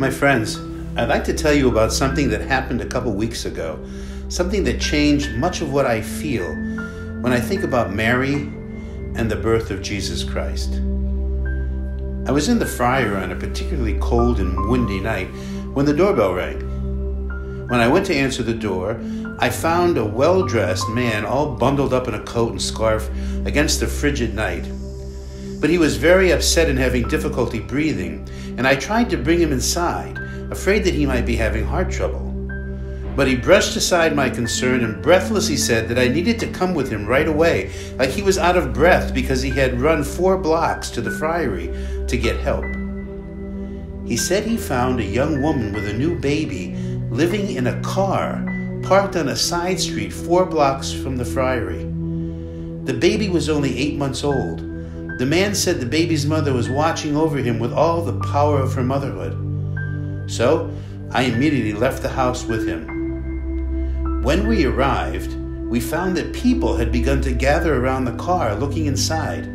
My friends, I'd like to tell you about something that happened a couple weeks ago, something that changed much of what I feel when I think about Mary and the birth of Jesus Christ. I was in the Friar on a particularly cold and windy night when the doorbell rang. When I went to answer the door, I found a well-dressed man all bundled up in a coat and scarf against the frigid night. But he was very upset and having difficulty breathing, and I tried to bring him inside, afraid that he might be having heart trouble. But he brushed aside my concern and breathlessly said that I needed to come with him right away, like he was out of breath because he had run 4 blocks to the friary to get help. He said he found a young woman with a new baby living in a car parked on a side street 4 blocks from the friary. The baby was only 8 months old. The man said the baby's mother was watching over him with all the power of her motherhood. So I immediately left the house with him. When we arrived, we found that people had begun to gather around the car looking inside.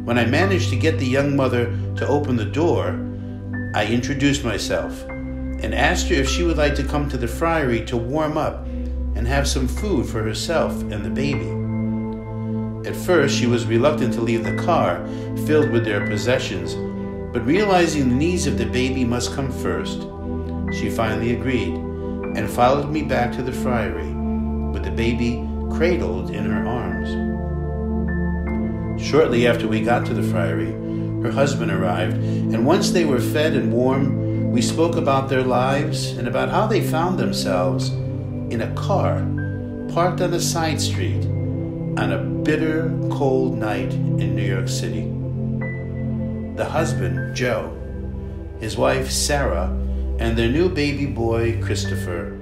When I managed to get the young mother to open the door, I introduced myself and asked her if she would like to come to the friary to warm up and have some food for herself and the baby. At first, she was reluctant to leave the car filled with their possessions, but realizing the needs of the baby must come first, she finally agreed and followed me back to the friary with the baby cradled in her arms. Shortly after we got to the friary, her husband arrived, and once they were fed and warm, we spoke about their lives and about how they found themselves in a car parked on a side street on a bitter, cold night in New York City. The husband, Joe, his wife, Sarah, and their new baby boy, Christopher,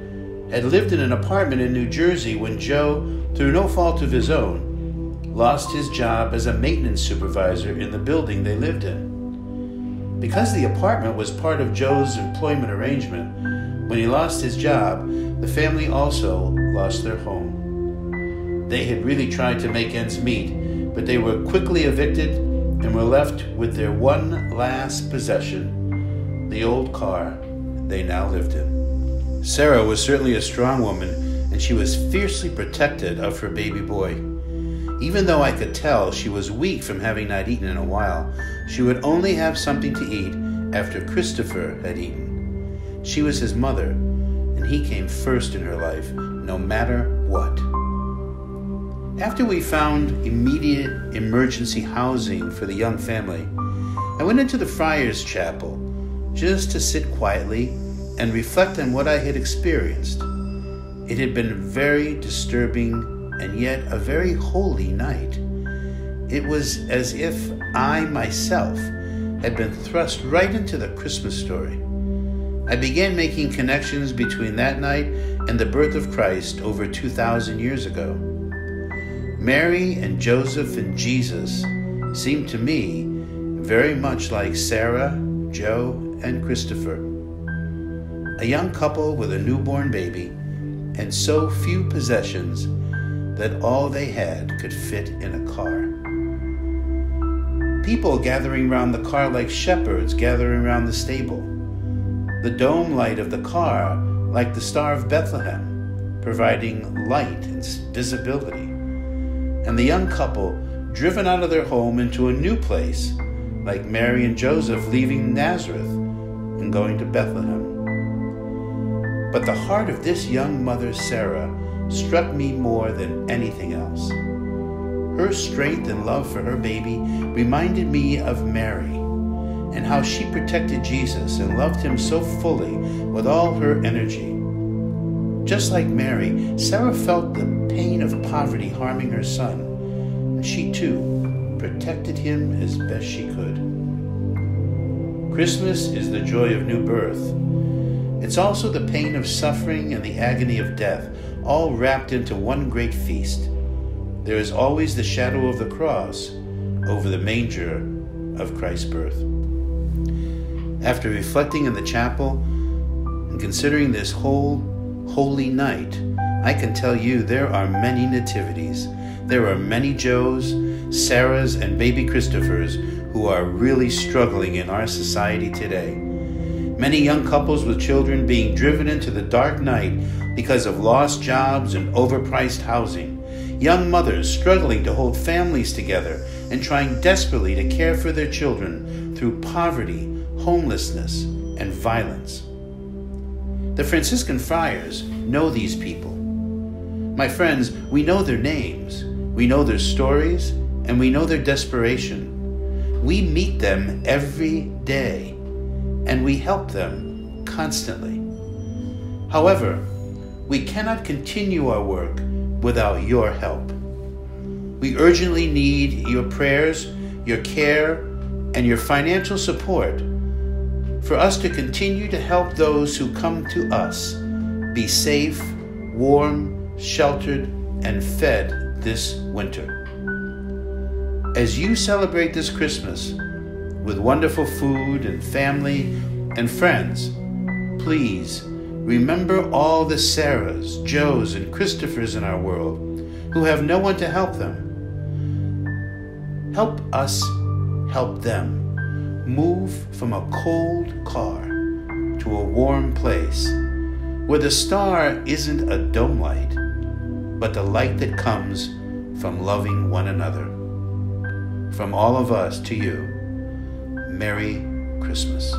had lived in an apartment in New Jersey when Joe, through no fault of his own, lost his job as a maintenance supervisor in the building they lived in. Because the apartment was part of Joe's employment arrangement, when he lost his job, the family also lost their home. They had really tried to make ends meet, but they were quickly evicted and were left with their one last possession, the old car they now lived in. Sarah was certainly a strong woman, and she was fiercely protective of her baby boy. Even though I could tell she was weak from having not eaten in a while, she would only have something to eat after Christopher had eaten. She was his mother, and he came first in her life, no matter what. After we found immediate emergency housing for the young family, I went into the Friars Chapel just to sit quietly and reflect on what I had experienced. It had been a very disturbing and yet a very holy night. It was as if I myself had been thrust right into the Christmas story. I began making connections between that night and the birth of Christ over 2,000 years ago. Mary and Joseph and Jesus seemed to me very much like Sarah, Joe, and Christopher. A young couple with a newborn baby and so few possessions that all they had could fit in a car. People gathering around the car like shepherds gathering around the stable. The dome light of the car like the Star of Bethlehem, providing light and visibility. And the young couple driven out of their home into a new place, like Mary and Joseph leaving Nazareth and going to Bethlehem. But the heart of this young mother, Sarah, struck me more than anything else. Her strength and love for her baby reminded me of Mary and how she protected Jesus and loved him so fully with all her energy. Just like Mary, Sarah felt the pain of poverty harming her son, and she too protected him as best she could. Christmas is the joy of new birth. It's also the pain of suffering and the agony of death, all wrapped into one great feast. There is always the shadow of the cross over the manger of Christ's birth. After reflecting in the chapel and considering this whole holy night, I can tell you there are many nativities. There are many Joes, Sarahs, and baby Christophers who are really struggling in our society today. Many young couples with children being driven into the dark night because of lost jobs and overpriced housing. Young mothers struggling to hold families together and trying desperately to care for their children through poverty, homelessness, and violence. The Franciscan Friars know these people. My friends, we know their names, we know their stories, and we know their desperation. We meet them every day, and we help them constantly. However, we cannot continue our work without your help. We urgently need your prayers, your care, and your financial support for us to continue to help those who come to us be safe, warm, sheltered, and fed this winter. As you celebrate this Christmas with wonderful food and family and friends, please remember all the Sarahs, Joes, and Christophers in our world who have no one to help them. Help us help them move from a cold car to a warm place where the star isn't a dome light, but the light that comes from loving one another. From all of us to you, Merry Christmas.